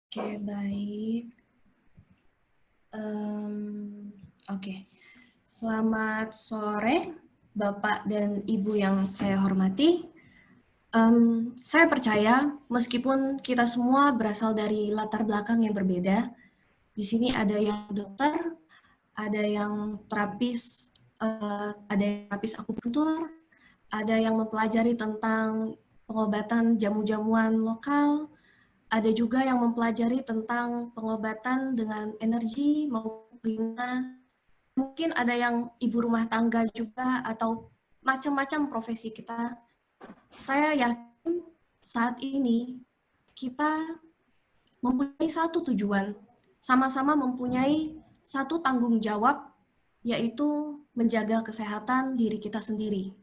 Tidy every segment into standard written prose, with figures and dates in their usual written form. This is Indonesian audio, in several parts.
Oke, baik. Oke. Selamat sore, Bapak dan Ibu yang saya hormati. Saya percaya, meskipun kita semua berasal dari latar belakang yang berbeda, di sini ada yang dokter, ada yang terapis, ada yang terapis akupuntur, ada yang mempelajari tentang pengobatan jamu-jamuan lokal, ada juga yang mempelajari tentang pengobatan dengan energi maupun lingkungan. Mungkin ada yang ibu rumah tangga juga atau macam-macam profesi kita. Saya yakin saat ini kita mempunyai satu tujuan, sama-sama mempunyai satu tanggung jawab, yaitu menjaga kesehatan diri kita sendiri.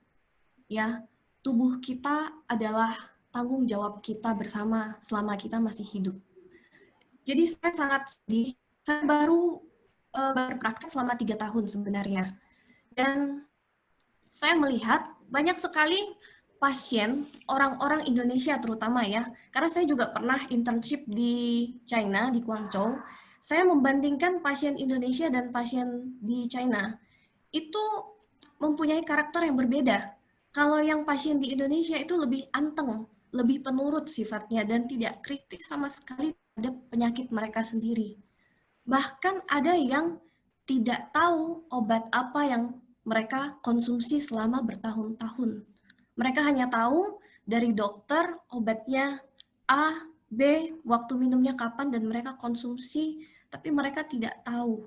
Ya, tubuh kita adalah tanggung jawab kita bersama selama kita masih hidup. Jadi saya sangat sedih. Saya baru berpraktek selama 3 tahun sebenarnya. Dan saya melihat banyak sekali pasien, orang-orang Indonesia terutama ya, karena saya juga pernah internship di China, di Guangzhou. Saya membandingkan pasien Indonesia dan pasien di China. Itu mempunyai karakter yang berbeda. Kalau yang pasien di Indonesia itu lebih anteng, lebih penurut sifatnya, dan tidak kritis sama sekali terhadap penyakit mereka sendiri. Bahkan ada yang tidak tahu obat apa yang mereka konsumsi selama bertahun-tahun. Mereka hanya tahu dari dokter obatnya A, B, waktu minumnya kapan, dan mereka konsumsi, tapi mereka tidak tahu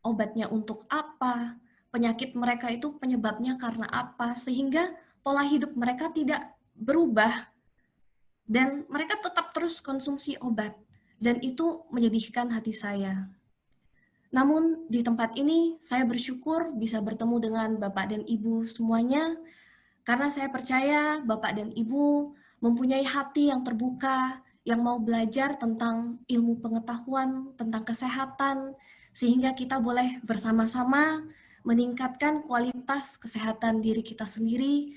obatnya untuk apa, penyakit mereka itu penyebabnya karena apa, sehingga pola hidup mereka tidak berubah, dan mereka tetap terus konsumsi obat. Dan itu menyedihkan hati saya. Namun di tempat ini saya bersyukur bisa bertemu dengan Bapak dan Ibu semuanya, karena saya percaya Bapak dan Ibu mempunyai hati yang terbuka, yang mau belajar tentang ilmu pengetahuan, tentang kesehatan, sehingga kita boleh bersama-sama meningkatkan kualitas kesehatan diri kita sendiri.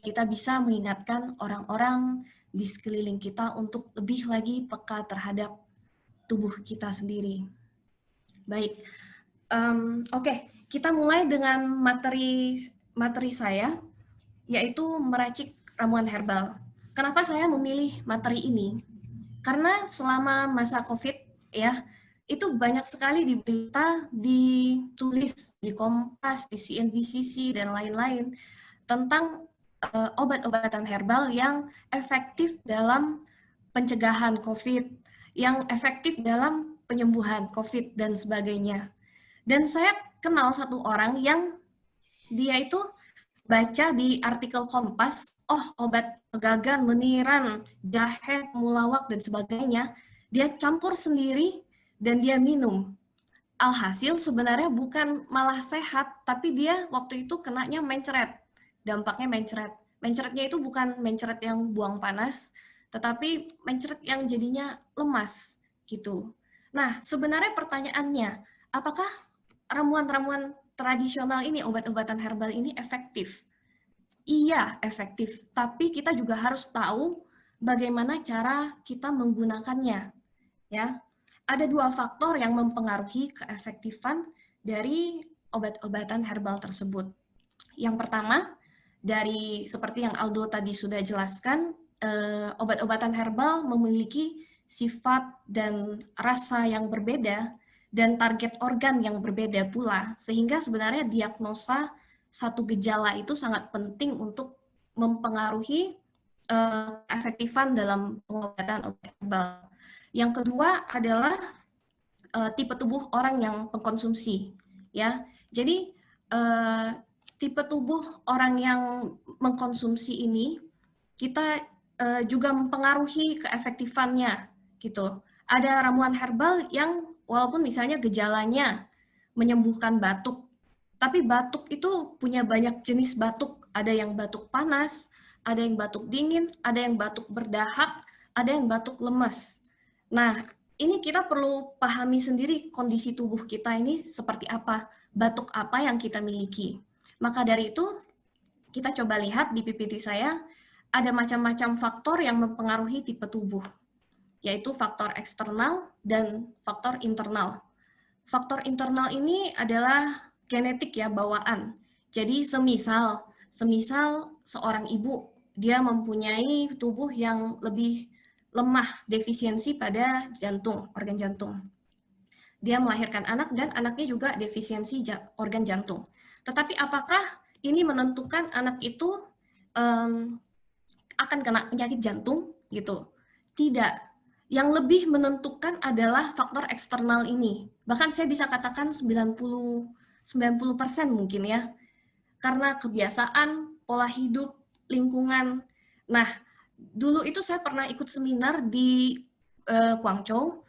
Kita bisa mengingatkan orang-orang di sekeliling kita untuk lebih lagi peka terhadap tubuh kita sendiri. Baik, oke, kita mulai dengan materi saya, yaitu meracik ramuan herbal. Kenapa saya memilih materi ini? Karena selama masa COVID ya, itu banyak sekali di berita, ditulis di Kompas, di CNBC, dan lain-lain tentang obat-obatan herbal yang efektif dalam pencegahan COVID, yang efektif dalam penyembuhan COVID, dan sebagainya. Dan saya kenal satu orang yang dia itu baca di artikel Kompas, oh obat pegagan, meniran, jahe, mulawak, dan sebagainya, dia campur sendiri dan dia minum. Alhasil sebenarnya bukan malah sehat, tapi dia waktu itu kenanya mencret. Dampaknya mencret. Mencretnya itu bukan mencret yang buang panas, tetapi mencret yang jadinya lemas gitu. Nah, sebenarnya pertanyaannya, apakah ramuan-ramuan tradisional ini, obat-obatan herbal ini efektif? Iya, efektif. Tapi kita juga harus tahu bagaimana cara kita menggunakannya. Ya, ada dua faktor yang mempengaruhi keefektifan dari obat-obatan herbal tersebut. Yang pertama, dari seperti yang Aldo tadi sudah jelaskan, obat-obatan herbal memiliki sifat dan rasa yang berbeda dan target organ yang berbeda pula, sehingga sebenarnya diagnosa satu gejala itu sangat penting untuk mempengaruhi keefektifan dalam pengobatan obat herbal. Yang kedua adalah tipe tubuh orang yang mengkonsumsi, ya. Jadi tipe tubuh orang yang mengkonsumsi ini kita juga mempengaruhi keefektifannya, gitu. Ada ramuan herbal yang walaupun misalnya gejalanya menyembuhkan batuk, tapi batuk itu punya banyak jenis batuk. Ada yang batuk panas, ada yang batuk dingin, ada yang batuk berdahak, ada yang batuk lemas. Nah, ini kita perlu pahami sendiri kondisi tubuh kita ini seperti apa, batuk apa yang kita miliki. Maka dari itu, kita coba lihat di PPT saya, ada macam-macam faktor yang mempengaruhi tipe tubuh. yaitu faktor eksternal dan faktor internal. Faktor internal ini adalah genetik ya, bawaan. Jadi semisal seorang ibu dia mempunyai tubuh yang lebih lemah, defisiensi pada jantung, organ jantung. Dia melahirkan anak dan anaknya juga defisiensi organ jantung. Tetapi apakah ini menentukan anak itu akan kena penyakit jantung gitu? Tidak. Yang lebih menentukan adalah faktor eksternal ini. Bahkan saya bisa katakan 90% mungkin ya. Karena kebiasaan, pola hidup, lingkungan. Nah, dulu itu saya pernah ikut seminar di Guangzhou.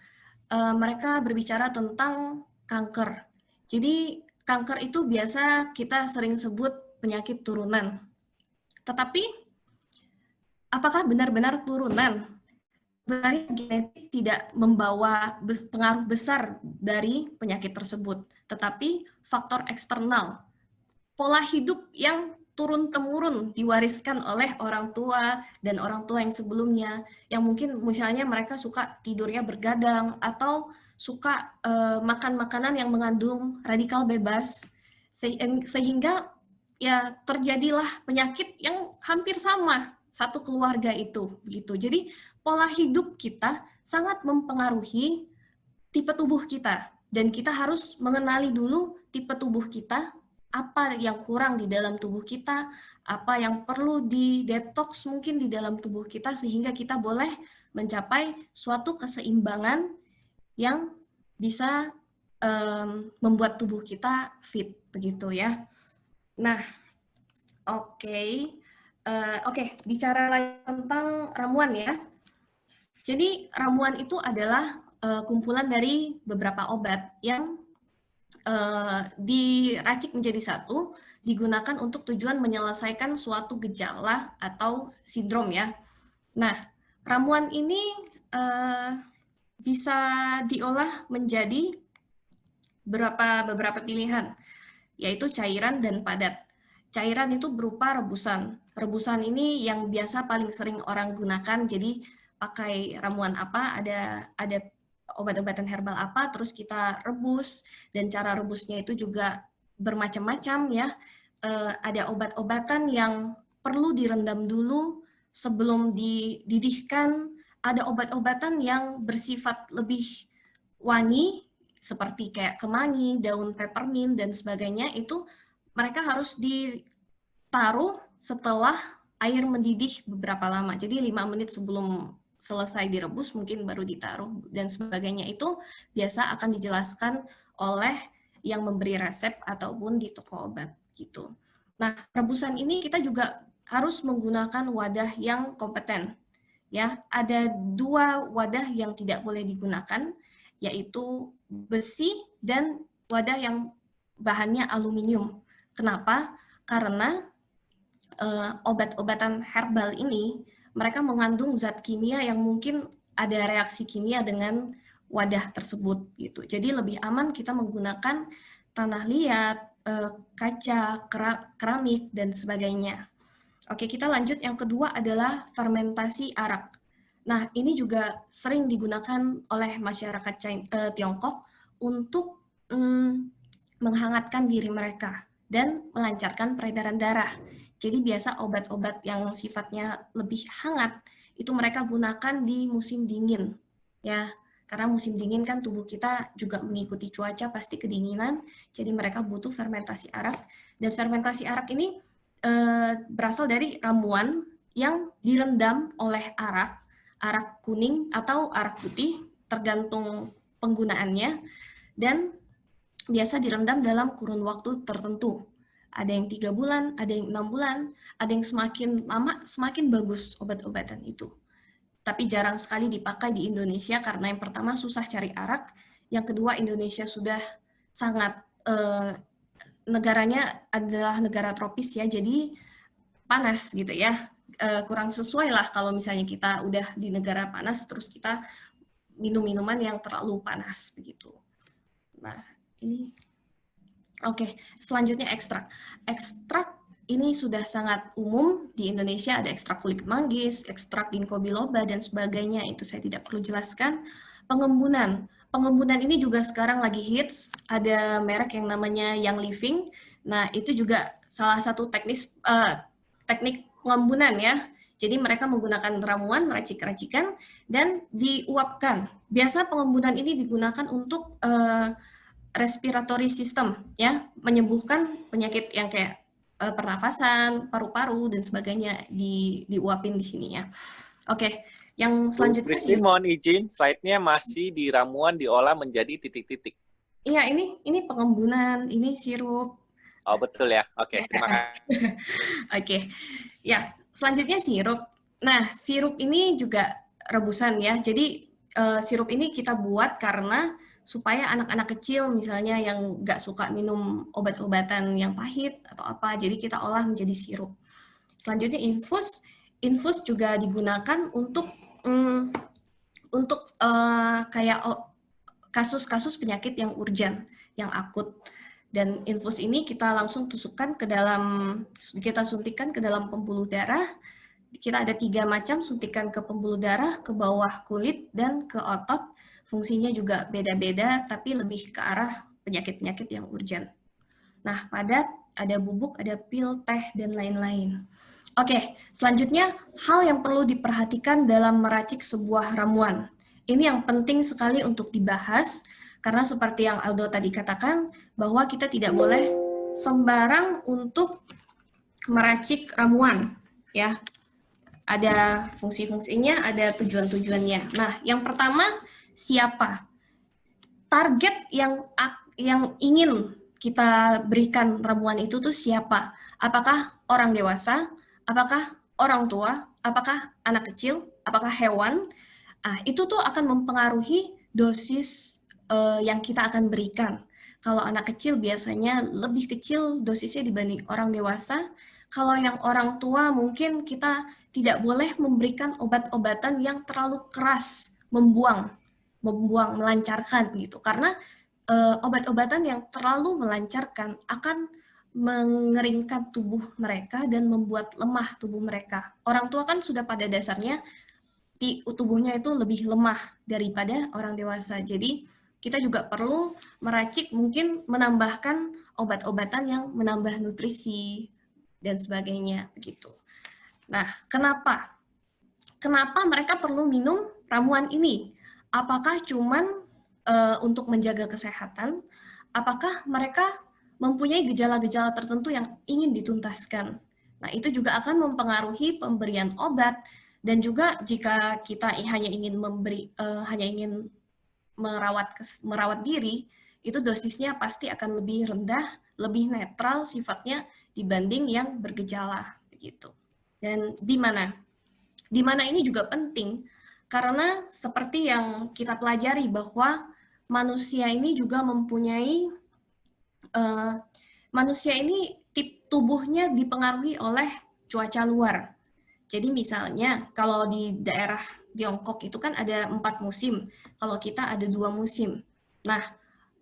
Mereka berbicara tentang kanker. Jadi kanker itu biasa kita sering sebut penyakit turunan. Tetapi apakah benar-benar turunan? Sebenarnya genetik tidak membawa pengaruh besar dari penyakit tersebut, tetapi faktor eksternal, pola hidup yang turun-temurun diwariskan oleh orang tua dan orang tua yang sebelumnya, yang mungkin misalnya mereka suka tidurnya bergadang atau suka makan makanan yang mengandung radikal bebas, sehingga ya terjadilah penyakit yang hampir sama satu keluarga itu gitu. Jadi pola hidup kita sangat mempengaruhi tipe tubuh kita, dan kita harus mengenali dulu tipe tubuh kita, apa yang kurang di dalam tubuh kita, apa yang perlu di-detox mungkin di dalam tubuh kita, sehingga kita boleh mencapai suatu keseimbangan yang bisa membuat tubuh kita fit, begitu ya. Nah, oke, bicara lagi tentang ramuan ya. Jadi ramuan itu adalah kumpulan dari beberapa obat yang diracik menjadi satu, digunakan untuk tujuan menyelesaikan suatu gejala atau sindrom ya. Nah, ramuan ini bisa diolah menjadi beberapa pilihan, yaitu cairan dan padat. Cairan itu berupa rebusan. Rebusan ini yang biasa paling sering orang gunakan, jadi pakai ramuan apa, ada obat-obatan herbal apa, terus kita rebus, dan cara rebusnya itu juga bermacam-macam ya. Ada obat-obatan yang perlu direndam dulu sebelum dididihkan, ada obat-obatan yang bersifat lebih wangi, seperti kayak kemangi, daun peppermint, dan sebagainya, itu mereka harus ditaruh setelah air mendidih beberapa lama. Jadi 5 menit sebelum selesai direbus mungkin baru ditaruh, dan sebagainya itu biasa akan dijelaskan oleh yang memberi resep ataupun di toko obat gitu. Nah, rebusan ini kita juga harus menggunakan wadah yang kompeten. Ya, ada 2 wadah yang tidak boleh digunakan, yaitu besi dan wadah yang bahannya aluminium. Kenapa? Karena obat-obatan herbal ini mereka mengandung zat kimia yang mungkin ada reaksi kimia dengan wadah tersebut gitu. Jadi lebih aman kita menggunakan tanah liat, kaca, keramik, dan sebagainya. Oke, kita lanjut. Yang kedua adalah fermentasi arak. Nah, ini juga sering digunakan oleh masyarakat Tiongkok untuk menghangatkan diri mereka dan melancarkan peredaran darah. Jadi biasa obat-obat yang sifatnya lebih hangat itu mereka gunakan di musim dingin, ya. Karena musim dingin kan tubuh kita juga mengikuti cuaca pasti kedinginan, jadi mereka butuh fermentasi arak. Dan fermentasi arak ini berasal dari ramuan yang direndam oleh arak kuning atau arak putih, tergantung penggunaannya, dan biasa direndam dalam kurun waktu tertentu. Ada yang 3 bulan, ada yang 6 bulan, ada yang semakin lama semakin bagus obat-obatan itu. Tapi jarang sekali dipakai di Indonesia karena yang pertama susah cari arak, yang kedua Indonesia sudah sangat negaranya adalah negara tropis ya, jadi panas gitu ya. Kurang sesuai lah kalau misalnya kita udah di negara panas terus kita minum minuman yang terlalu panas begitu. Nah, ini oke, selanjutnya ekstrak. Ekstrak ini sudah sangat umum di Indonesia, ada ekstrak kulit manggis, ekstrak ginkgo biloba, dan sebagainya. Itu saya tidak perlu jelaskan. Pengembunan. Pengembunan ini juga sekarang lagi hits. Ada merek yang namanya Young Living. Nah, itu juga salah satu teknik pengembunan ya. Jadi mereka menggunakan ramuan, meracik-racikan, dan diuapkan. Biasa pengembunan ini digunakan untuk respiratory system, ya, menyembuhkan penyakit yang kayak pernafasan, paru-paru, dan sebagainya diuapin di sini ya. Oke, yang Bu selanjutnya Christine, sih. mohon izin, slide-nya masih di ramuan diolah menjadi titik-titik. Iya, ini pengembunan, ini sirup. Oh, betul ya. Oke, terima kasih. Oke, ya, selanjutnya sirup. Nah, sirup ini juga rebusan ya. Jadi sirup ini kita buat karena supaya anak-anak kecil misalnya yang nggak suka minum obat-obatan yang pahit atau apa, jadi kita olah menjadi sirup. Selanjutnya infus. Infus juga digunakan untuk kayak kasus-kasus penyakit yang urgent, yang akut. Dan infus ini kita langsung tusukkan ke dalam, kita suntikan ke dalam pembuluh darah. Kita ada 3 macam suntikan ke pembuluh darah, ke bawah kulit, dan ke otot. Fungsinya juga beda-beda, tapi lebih ke arah penyakit-penyakit yang urgent. Nah, padat, ada bubuk, ada pil, teh, dan lain-lain. Oke, selanjutnya hal yang perlu diperhatikan dalam meracik sebuah ramuan. Ini yang penting sekali untuk dibahas, karena seperti yang Aldo tadi katakan, bahwa kita tidak boleh sembarang untuk meracik ramuan. Ya, ada fungsi-fungsinya, ada tujuan-tujuannya. Nah, yang pertama, siapa? Target yang ingin kita berikan ramuan itu tuh siapa? Apakah orang dewasa? Apakah orang tua? Apakah anak kecil? Apakah hewan? Itu tuh akan mempengaruhi dosis yang kita akan berikan. Kalau anak kecil biasanya lebih kecil dosisnya dibanding orang dewasa. Kalau yang orang tua mungkin kita tidak boleh memberikan obat-obatan yang terlalu keras, membuang, melancarkan gitu. Karena obat-obatan yang terlalu melancarkan akan mengeringkan tubuh mereka dan membuat lemah tubuh mereka. Orang tua kan sudah pada dasarnya tubuhnya itu lebih lemah daripada orang dewasa. Jadi kita juga perlu meracik, mungkin menambahkan obat-obatan yang menambah nutrisi dan sebagainya begitu. Nah, kenapa? Kenapa mereka perlu minum ramuan ini? Apakah cuman untuk menjaga kesehatan? Apakah mereka mempunyai gejala-gejala tertentu yang ingin dituntaskan? Nah, itu juga akan mempengaruhi pemberian obat. Dan juga jika kita hanya ingin merawat diri, itu dosisnya pasti akan lebih rendah, lebih netral sifatnya dibanding yang bergejala begitu. Dan di mana? Di mana ini juga penting karena seperti yang kita pelajari bahwa manusia ini juga mempunyai manusia ini tubuhnya dipengaruhi oleh cuaca luar. Jadi misalnya kalau di daerah Tiongkok itu kan ada 4 musim, kalau kita ada 2 musim. Nah,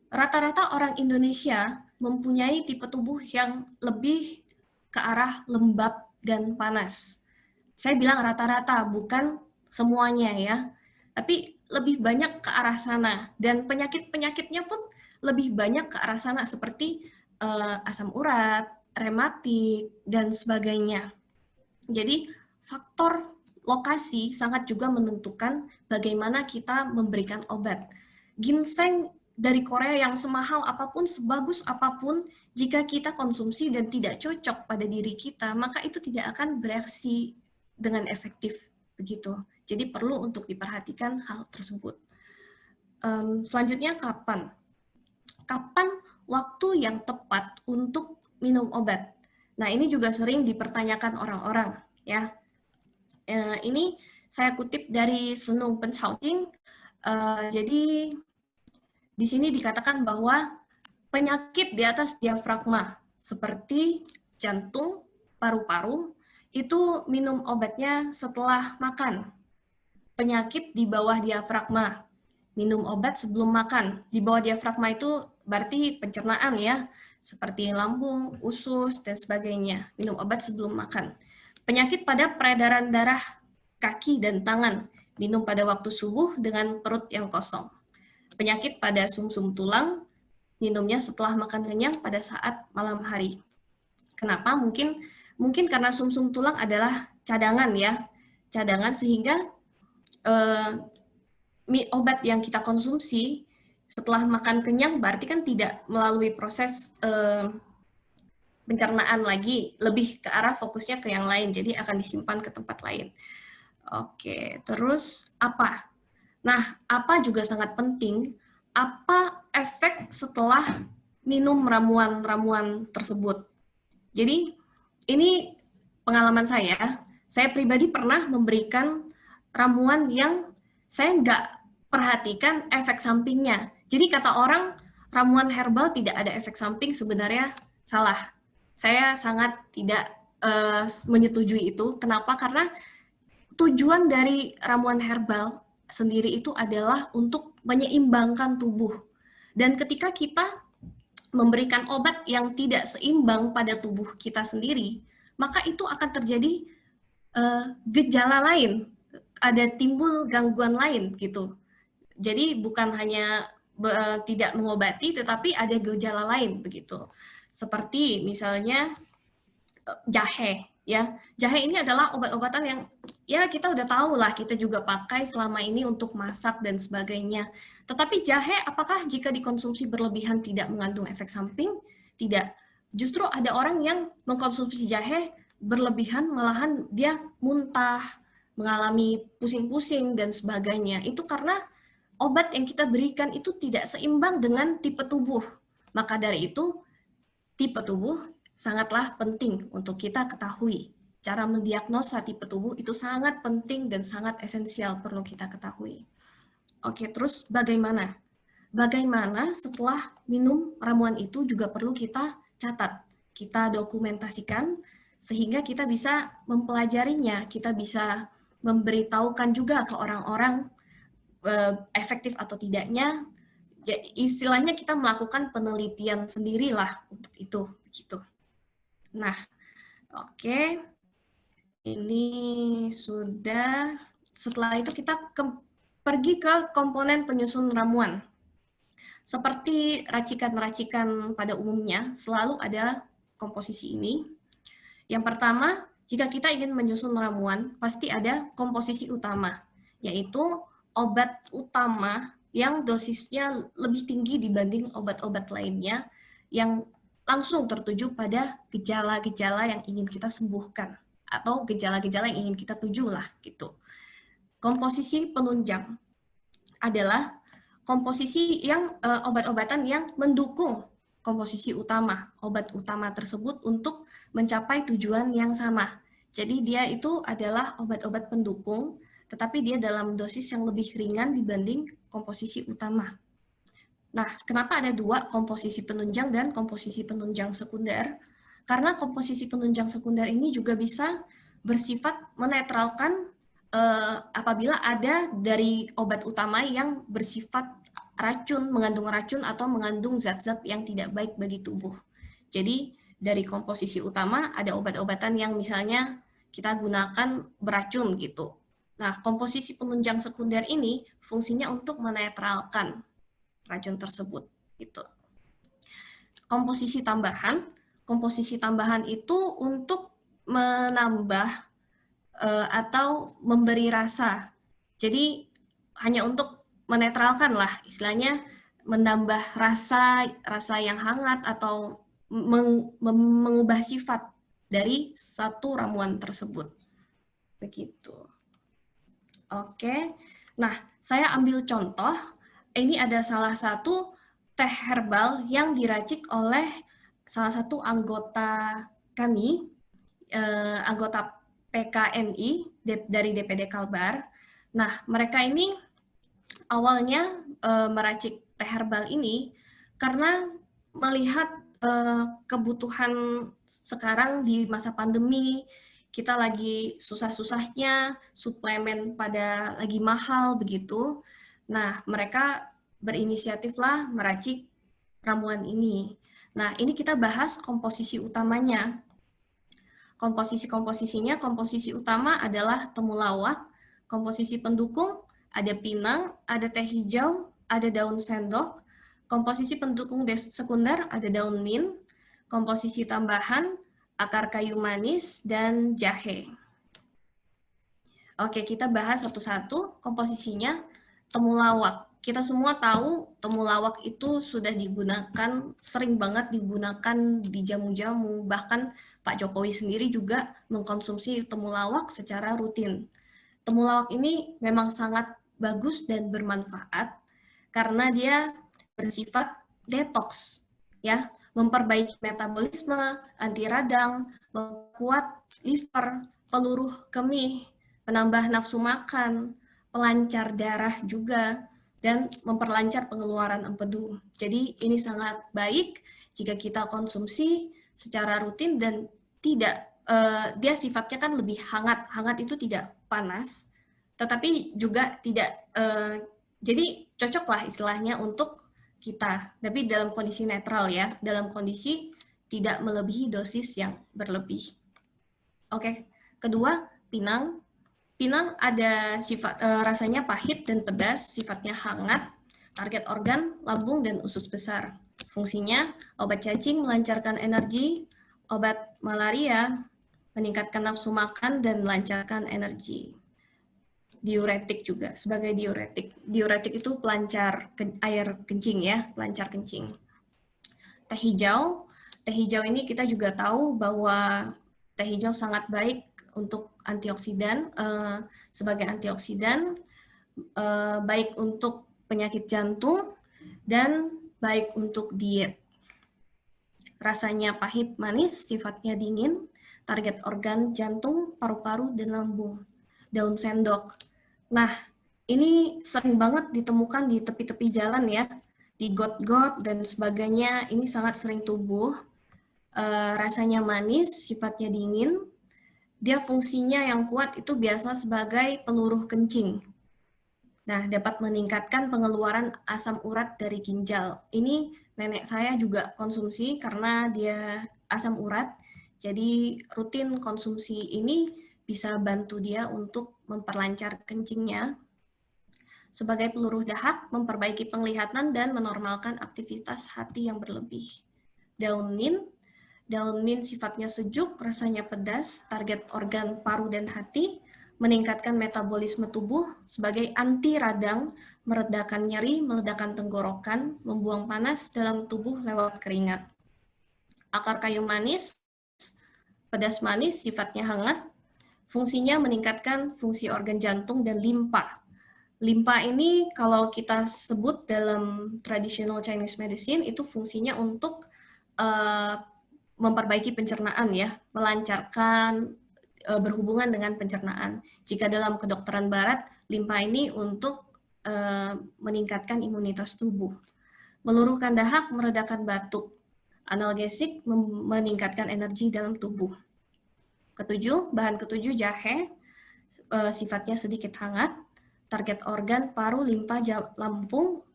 rata-rata orang Indonesia mempunyai tipe tubuh yang lebih ke arah lembab dan panas. Saya bilang rata-rata, bukan semuanya ya. Tapi lebih banyak ke arah sana. Dan penyakit-penyakitnya pun lebih banyak ke arah sana, seperti asam urat, rematik, dan sebagainya. Jadi faktor lokasi sangat juga menentukan bagaimana kita memberikan obat. Ginseng dari Korea yang semahal apapun, sebagus apapun, jika kita konsumsi dan tidak cocok pada diri kita, maka itu tidak akan bereaksi dengan efektif begitu. Jadi perlu untuk diperhatikan hal tersebut. Selanjutnya kapan? Kapan waktu yang tepat untuk minum obat? Nah, ini juga sering dipertanyakan orang-orang ya. Ini saya kutip dari Senung Penshouting. Jadi di sini dikatakan bahwa penyakit di atas diafragma seperti jantung, paru-paru itu minum obatnya setelah makan. Penyakit di bawah diafragma minum obat sebelum makan. Di bawah diafragma itu berarti pencernaan ya, seperti lambung, usus, dan sebagainya. Minum obat sebelum makan. Penyakit pada peredaran darah kaki dan tangan. Minum pada waktu subuh dengan perut yang kosong. Penyakit pada sumsum tulang, minumnya setelah makan kenyang pada saat malam hari. Kenapa? Mungkin karena sumsum tulang adalah cadangan ya, cadangan sehingga obat yang kita konsumsi setelah makan kenyang berarti kan tidak melalui proses pencernaan lagi, lebih ke arah fokusnya ke yang lain, jadi akan disimpan ke tempat lain. Oke, terus apa? Nah, apa juga sangat penting, apa efek setelah minum ramuan-ramuan tersebut. Jadi, ini pengalaman saya pribadi pernah memberikan ramuan yang saya nggak perhatikan efek sampingnya. Jadi kata orang, ramuan herbal tidak ada efek samping, sebenarnya salah. Saya sangat tidak menyetujui itu. Kenapa? Karena tujuan dari ramuan herbal sendiri itu adalah untuk menyeimbangkan tubuh. Dan ketika kita memberikan obat yang tidak seimbang pada tubuh kita sendiri, maka itu akan terjadi gejala lain, ada timbul gangguan lain gitu. Jadi bukan hanya tidak mengobati, tetapi ada gejala lain begitu. Seperti misalnya jahe, ya. Jahe ini adalah obat-obatan yang ya kita udah tahu lah, kita juga pakai selama ini untuk masak dan sebagainya. Tetapi jahe apakah jika dikonsumsi berlebihan tidak mengandung efek samping? Tidak. Justru ada orang yang mengkonsumsi jahe berlebihan, malahan dia muntah, mengalami pusing-pusing dan sebagainya. Itu karena obat yang kita berikan itu tidak seimbang dengan tipe tubuh. Maka dari itu, tipe tubuh sangatlah penting untuk kita ketahui. Cara mendiagnosa tipe tubuh itu sangat penting dan sangat esensial perlu kita ketahui. Oke, terus bagaimana? Bagaimana setelah minum ramuan itu juga perlu kita catat, kita dokumentasikan, sehingga kita bisa mempelajarinya, kita bisa memberitahukan juga ke orang-orang efektif atau tidaknya. Istilahnya kita melakukan penelitian sendirilah untuk itu. Gitu. Nah, oke. Ini sudah. Setelah itu kita pergi ke komponen penyusun ramuan. Seperti racikan-racikan pada umumnya, selalu ada komposisi ini. Yang pertama, jika kita ingin menyusun ramuan, pasti ada komposisi utama, yaitu obat utama yang dosisnya lebih tinggi dibanding obat-obat lainnya, yang langsung tertuju pada gejala-gejala yang ingin kita sembuhkan, atau gejala-gejala yang ingin kita tuju lah, gitu. Komposisi penunjang adalah komposisi yang obat-obatan yang mendukung komposisi utama, obat utama tersebut untuk mencapai tujuan yang sama. Jadi dia itu adalah obat-obat pendukung, tetapi dia dalam dosis yang lebih ringan dibanding komposisi utama. Nah, kenapa ada dua, komposisi penunjang dan komposisi penunjang sekunder? Karena komposisi penunjang sekunder ini juga bisa bersifat menetralkan apabila ada dari obat utama yang bersifat racun, mengandung racun atau mengandung zat-zat yang tidak baik bagi tubuh. Jadi dari komposisi utama ada obat-obatan yang misalnya kita gunakan beracun gitu. Nah, komposisi penunjang sekunder ini fungsinya untuk menetralkan racun tersebut gitu. Komposisi tambahan itu untuk menambah atau memberi rasa. Jadi hanya untuk menetralkan lah, istilahnya menambah rasa yang hangat atau mengubah sifat dari satu ramuan tersebut. Begitu. Oke. Nah, saya ambil contoh. Ini ada salah satu teh herbal yang diracik oleh salah satu anggota kami, anggota PKNI dari DPD Kalbar. Nah, mereka ini awalnya meracik teh herbal ini karena melihat kebutuhan sekarang di masa pandemi, kita lagi susah-susahnya, suplemen pada lagi mahal begitu. Nah, mereka berinisiatiflah meracik ramuan ini. Nah, ini kita bahas komposisi utamanya. Komposisi-komposisinya, komposisi utama adalah temulawak, komposisi pendukung ada pinang, ada teh hijau, ada daun sendok, komposisi pendukung sekunder ada daun mint, komposisi tambahan akar kayu manis, dan jahe. Oke, kita bahas satu-satu komposisinya. Temulawak. Kita semua tahu temulawak itu sudah digunakan, sering banget digunakan di jamu-jamu, bahkan Pak Jokowi sendiri juga mengkonsumsi temulawak secara rutin. Temulawak ini memang sangat bagus dan bermanfaat karena dia bersifat detox, ya, memperbaiki metabolisme, anti radang, memperkuat liver, peluruh kemih, menambah nafsu makan, pelancar darah juga, dan memperlancar pengeluaran empedu. Jadi ini sangat baik jika kita konsumsi secara rutin dan tidak, dia sifatnya kan lebih hangat. Hangat itu tidak panas, tetapi juga tidak, jadi cocoklah istilahnya untuk kita, tapi dalam kondisi netral ya, dalam kondisi tidak melebihi dosis yang berlebih. Oke, kedua, pinang. Pinang ada sifat rasanya pahit dan pedas, sifatnya hangat, target organ, lambung, dan usus besar. Fungsinya, obat cacing, melancarkan energi, obat malaria, meningkatkan nafsu makan, dan melancarkan energi. Diuretik juga, sebagai diuretik. Diuretik itu pelancar air kencing ya, pelancar kencing. Teh hijau ini kita juga tahu bahwa teh hijau sangat baik untuk antioksidan, sebagai antioksidan, baik untuk penyakit jantung, dan baik untuk diet. Rasanya pahit manis, sifatnya dingin, target organ jantung, paru-paru, dan lambung. Daun sendok. Nah, ini sering banget ditemukan di tepi-tepi jalan ya, di got-got dan sebagainya, ini sangat sering tumbuh. Rasanya manis, sifatnya dingin, dia fungsinya yang kuat itu biasa sebagai peluruh kencing. Nah, dapat meningkatkan pengeluaran asam urat dari ginjal. Ini nenek saya juga konsumsi karena dia asam urat, jadi rutin konsumsi ini bisa bantu dia untuk memperlancar kencingnya. Sebagai peluruh dahak, memperbaiki penglihatan dan menormalkan aktivitas hati yang berlebih. Daun mint sifatnya sejuk, rasanya pedas, target organ paru dan hati, meningkatkan metabolisme tubuh sebagai anti radang, meredakan nyeri, meledakan tenggorokan, membuang panas dalam tubuh lewat keringat. Akar kayu manis, pedas manis, sifatnya hangat, fungsinya meningkatkan fungsi organ jantung dan limpa. Limpa ini kalau kita sebut dalam traditional Chinese medicine itu fungsinya untuk memperbaiki pencernaan ya, melancarkan berhubungan dengan pencernaan. Jika dalam kedokteran barat, limpa ini untuk meningkatkan imunitas tubuh. Meluruhkan dahak, meredakan batuk. Analgesik, meningkatkan energi dalam tubuh. Bahan ketujuh, jahe, sifatnya sedikit hangat, target organ, paru, limpa, lambung,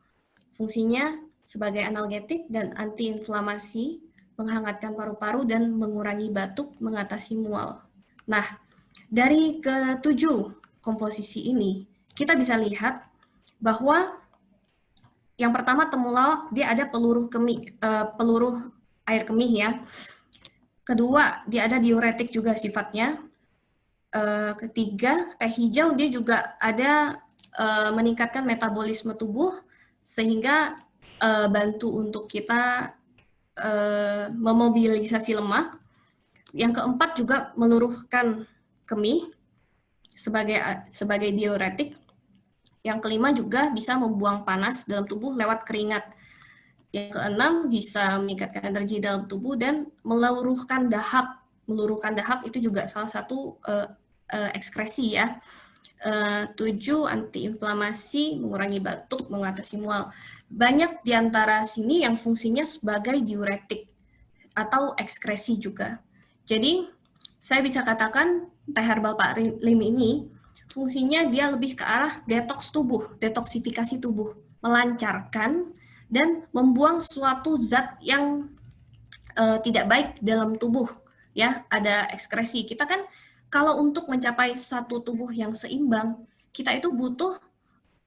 fungsinya sebagai analgetik dan antiinflamasi, menghangatkan paru-paru dan mengurangi batuk, mengatasi mual. Nah, dari ketujuh komposisi ini, kita bisa lihat bahwa yang pertama temulawak, dia ada peluruh air kemih ya. Kedua, dia ada diuretik juga sifatnya. Ketiga, teh hijau dia juga ada meningkatkan metabolisme tubuh sehingga bantu untuk kita memobilisasi lemak. Yang keempat juga meluruhkan kemih sebagai diuretik. Yang kelima juga bisa membuang panas dalam tubuh lewat keringat. Yang keenam bisa meningkatkan energi dalam tubuh dan meluruhkan dahak. Meluruhkan dahak itu juga salah satu ekskresi ya. 7, antiinflamasi, mengurangi batuk, mengatasi mual. Banyak di antara sini yang fungsinya sebagai diuretik atau ekskresi juga. Jadi, saya bisa katakan teh herbal Pak Lim ini fungsinya dia lebih ke arah detoks tubuh, detoksifikasi tubuh, melancarkan dan membuang suatu zat yang tidak baik dalam tubuh. Ya, ada ekskresi. Kita kan kalau untuk mencapai satu tubuh yang seimbang, kita itu butuh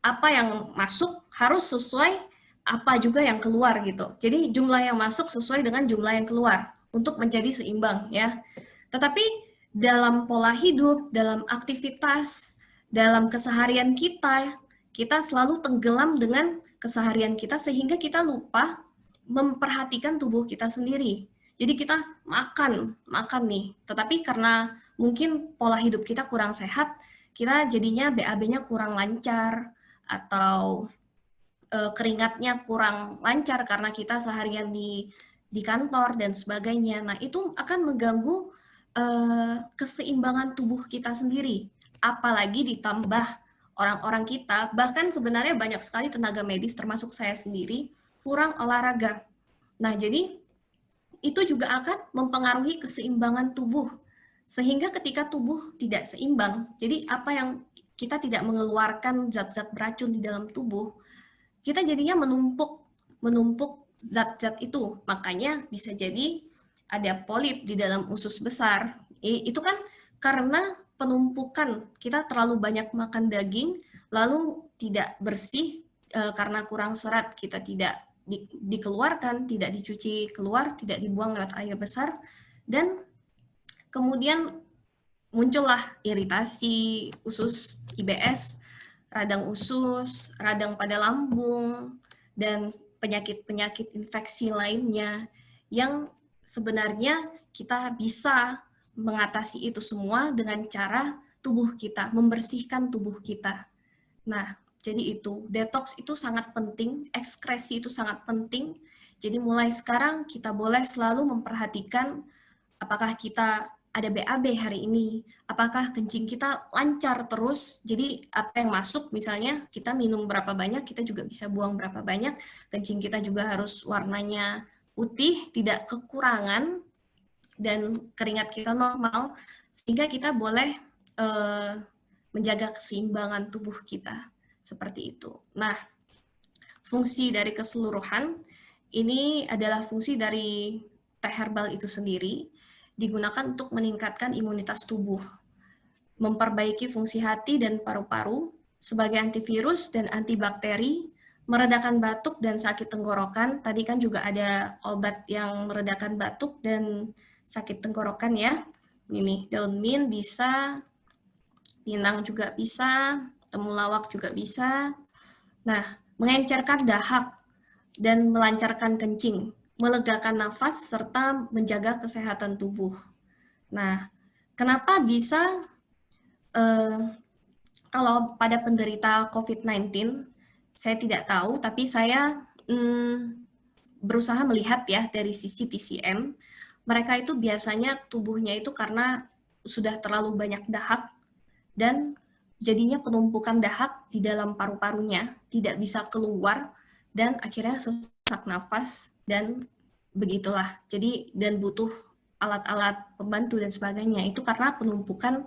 apa yang masuk harus sesuai apa juga yang keluar gitu. Jadi jumlah yang masuk sesuai dengan jumlah yang keluar untuk menjadi seimbang ya. Tetapi dalam pola hidup, dalam aktivitas, dalam keseharian kita, kita selalu tenggelam dengan keseharian kita sehingga kita lupa memperhatikan tubuh kita sendiri. Jadi kita makan nih, tetapi karena mungkin pola hidup kita kurang sehat, kita jadinya BAB-nya kurang lancar, atau keringatnya kurang lancar karena kita seharian di kantor dan sebagainya. Nah, itu akan mengganggu keseimbangan tubuh kita sendiri. Apalagi ditambah orang-orang kita, bahkan sebenarnya banyak sekali tenaga medis termasuk saya sendiri kurang olahraga. Nah, jadi itu juga akan mempengaruhi keseimbangan tubuh. Sehingga ketika tubuh tidak seimbang, jadi apa yang kita tidak mengeluarkan zat-zat beracun di dalam tubuh, kita jadinya menumpuk zat-zat itu. Makanya bisa jadi ada polip di dalam usus besar. Itu kan karena penumpukan, kita terlalu banyak makan daging, lalu tidak bersih karena kurang serat, kita tidak dikeluarkan, tidak dicuci keluar, tidak dibuang lewat air besar, dan kemudian muncullah iritasi usus, IBS, radang usus, radang pada lambung, dan penyakit-penyakit infeksi lainnya yang sebenarnya kita bisa mengatasi itu semua dengan cara tubuh kita, membersihkan tubuh kita. Nah, jadi itu, detox itu sangat penting, ekskresi itu sangat penting. Jadi mulai sekarang kita boleh selalu memperhatikan apakah kita ada BAB hari ini, apakah kencing kita lancar terus, jadi apa yang masuk misalnya kita minum berapa banyak, kita juga bisa buang berapa banyak, kencing kita juga harus warnanya putih, tidak kekurangan, dan keringat kita normal, sehingga kita boleh menjaga keseimbangan tubuh kita, seperti itu. Nah, fungsi dari keseluruhan, ini adalah fungsi dari teh herbal itu sendiri, digunakan untuk meningkatkan imunitas tubuh, memperbaiki fungsi hati dan paru-paru, sebagai antivirus dan antibakteri, meredakan batuk dan sakit tenggorokan. Tadi kan juga ada obat yang meredakan batuk dan sakit tenggorokan ya. Ini daun mint bisa, pinang juga bisa, temulawak juga bisa. Nah, mengencerkan dahak dan melancarkan kencing, melegakan nafas, serta menjaga kesehatan tubuh. Nah, kenapa bisa kalau pada penderita COVID-19, saya tidak tahu, tapi saya berusaha melihat ya dari sisi TCM, mereka itu biasanya tubuhnya itu karena sudah terlalu banyak dahak, dan jadinya penumpukan dahak di dalam paru-parunya, tidak bisa keluar, dan akhirnya sesak nafas, dan begitulah. Jadi, dan butuh alat-alat pembantu dan sebagainya. Itu karena penumpukan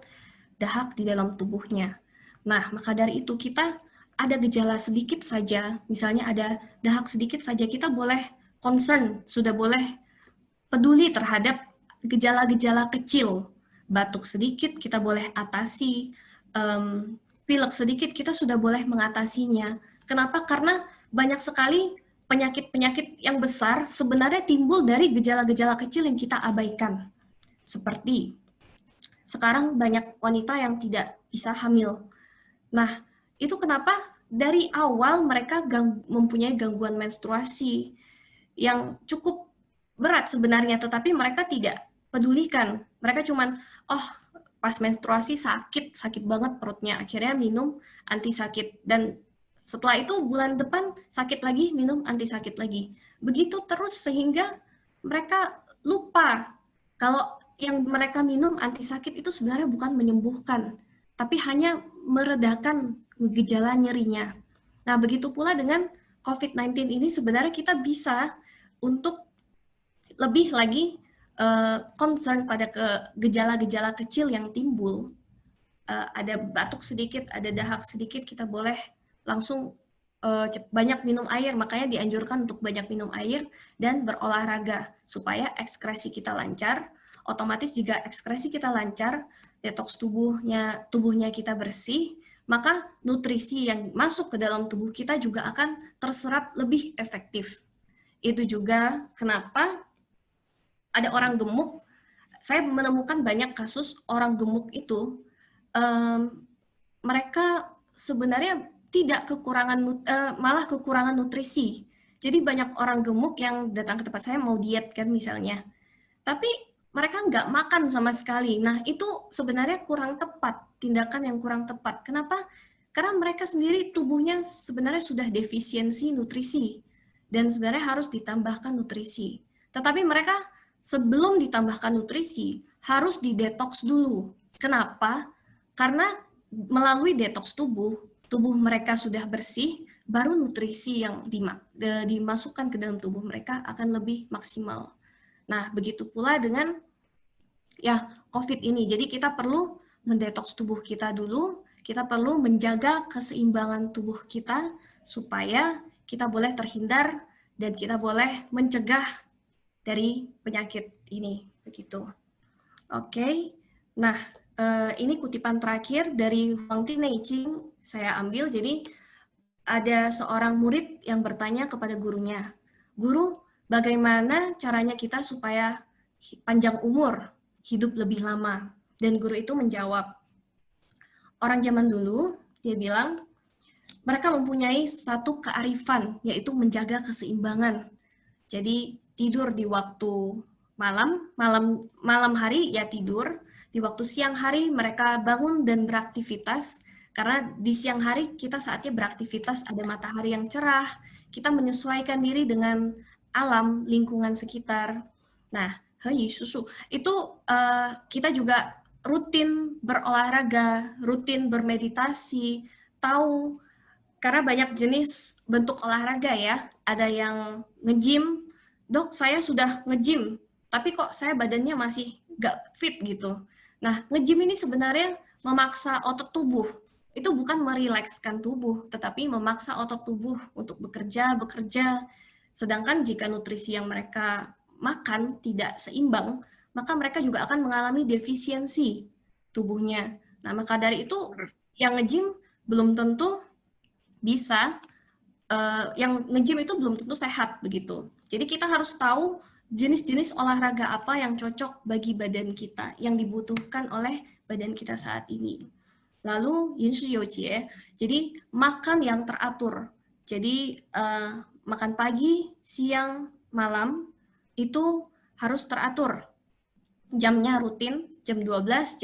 dahak di dalam tubuhnya. Nah, maka dari itu kita ada gejala sedikit saja, misalnya ada dahak sedikit saja, kita boleh concern, sudah boleh peduli terhadap gejala-gejala kecil. Batuk sedikit kita boleh atasi, pilek sedikit kita sudah boleh mengatasinya. Kenapa? Karena banyak sekali penyakit-penyakit yang besar sebenarnya timbul dari gejala-gejala kecil yang kita abaikan. Seperti sekarang banyak wanita yang tidak bisa hamil. Nah, itu kenapa dari awal mereka mempunyai gangguan menstruasi yang cukup berat sebenarnya, tetapi mereka tidak pedulikan. Mereka cuman, oh pas menstruasi sakit banget perutnya, akhirnya minum anti sakit, dan setelah itu bulan depan sakit lagi, minum anti sakit lagi. Begitu terus sehingga mereka lupa kalau yang mereka minum anti sakit itu sebenarnya bukan menyembuhkan, tapi hanya meredakan gejala nyerinya. Nah, begitu pula dengan COVID-19 ini sebenarnya kita bisa untuk lebih lagi concern pada gejala-gejala kecil yang timbul. Ada batuk sedikit, ada dahak sedikit, kita boleh langsung banyak minum air, makanya dianjurkan untuk banyak minum air dan berolahraga supaya ekskresi kita lancar. Otomatis jika ekskresi kita lancar, detoks tubuhnya kita bersih, maka nutrisi yang masuk ke dalam tubuh kita juga akan terserap lebih efektif. Itu juga kenapa ada orang gemuk. Saya menemukan banyak kasus orang gemuk itu mereka sebenarnya tidak malah kekurangan nutrisi. Jadi banyak orang gemuk yang datang ke tempat saya mau diet kan misalnya, tapi mereka nggak makan sama sekali. Nah itu sebenarnya kurang tepat, tindakan yang kurang tepat. Kenapa? Karena mereka sendiri tubuhnya sebenarnya sudah defisiensi nutrisi dan sebenarnya harus ditambahkan nutrisi. Tetapi mereka sebelum ditambahkan nutrisi harus didetoks dulu. Kenapa? Karena melalui detoks tubuh mereka sudah bersih, baru nutrisi yang dimasukkan ke dalam tubuh mereka akan lebih maksimal. Nah, begitu pula dengan ya COVID ini. Jadi kita perlu mendetoks tubuh kita dulu, kita perlu menjaga keseimbangan tubuh kita supaya kita boleh terhindar dan kita boleh mencegah dari penyakit ini. Begitu. Oke. Nah, ini kutipan terakhir dari Huang Tineiqing saya ambil. Jadi ada seorang murid yang bertanya kepada gurunya, "Guru, bagaimana caranya kita supaya panjang umur, hidup lebih lama?" Dan guru itu menjawab, orang zaman dulu, dia bilang, mereka mempunyai satu kearifan, yaitu menjaga keseimbangan. Jadi tidur di waktu malam hari ya tidur, di waktu siang hari mereka bangun dan beraktivitas, karena di siang hari kita saatnya beraktivitas, ada matahari yang cerah, kita menyesuaikan diri dengan alam, lingkungan sekitar. Nah, susu itu kita juga rutin berolahraga, rutin bermeditasi, tahu karena banyak jenis bentuk olahraga ya. Ada yang nge-gym, dok saya sudah nge-gym, tapi kok saya badannya masih gak fit gitu. Nah, nge-gym ini sebenarnya memaksa otot tubuh. Itu bukan merilekskan tubuh, tetapi memaksa otot tubuh untuk bekerja. Sedangkan jika nutrisi yang mereka makan tidak seimbang, maka mereka juga akan mengalami defisiensi tubuhnya. Nah, maka dari itu yang nge-gym belum tentu bisa, yang nge-gym itu belum tentu sehat begitu. Jadi kita harus tahu jenis-jenis olahraga apa yang cocok bagi badan kita, yang dibutuhkan oleh badan kita saat ini. Lalu yin shi you jie, jadi makan yang teratur. Jadi makan pagi, siang, malam itu harus teratur. Jamnya rutin, jam 12,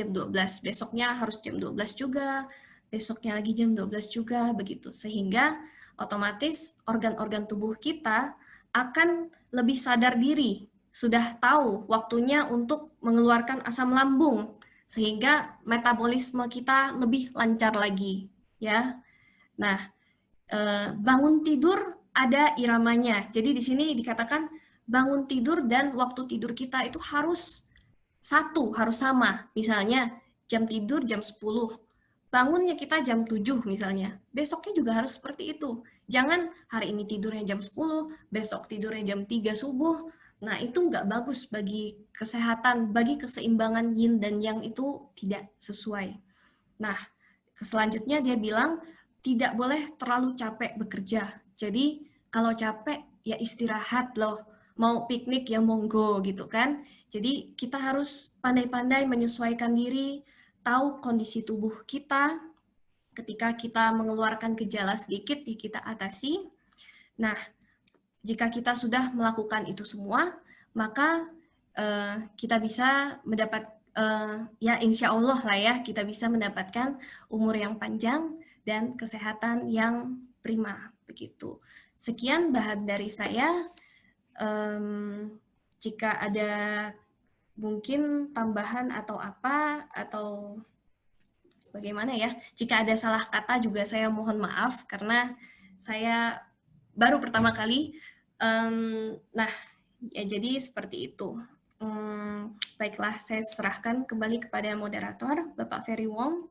besoknya harus jam 12 juga, besoknya lagi jam 12 juga, begitu. Sehingga otomatis organ-organ tubuh kita akan lebih sadar diri, sudah tahu waktunya untuk mengeluarkan asam lambung, sehingga metabolisme kita lebih lancar lagi. Ya. Nah, bangun tidur ada iramanya. Jadi di sini dikatakan bangun tidur dan waktu tidur kita itu harus sama. Misalnya jam tidur jam 10, bangunnya kita jam 7 misalnya. Besoknya juga harus seperti itu. Jangan hari ini tidurnya jam 10, besok tidurnya jam 3 subuh. Nah, itu nggak bagus bagi kesehatan, bagi keseimbangan yin dan yang itu tidak sesuai. Nah, selanjutnya dia bilang, tidak boleh terlalu capek bekerja. Jadi, kalau capek, ya istirahat loh. Mau piknik ya monggo gitu kan. Jadi, kita harus pandai-pandai menyesuaikan diri, tahu kondisi tubuh kita, ketika kita mengeluarkan gejala sedikit, kita atasi. Nah, jika kita sudah melakukan itu semua, maka kita bisa mendapat, ya insya Allah lah ya, kita bisa mendapatkan umur yang panjang dan kesehatan yang prima. Begitu. Sekian bahan dari saya. Jika ada mungkin tambahan atau apa, atau bagaimana ya, jika ada salah kata juga saya mohon maaf, karena saya baru pertama kali. Nah, ya jadi seperti itu. Baiklah, saya serahkan kembali kepada moderator, Bapak Ferry Wong.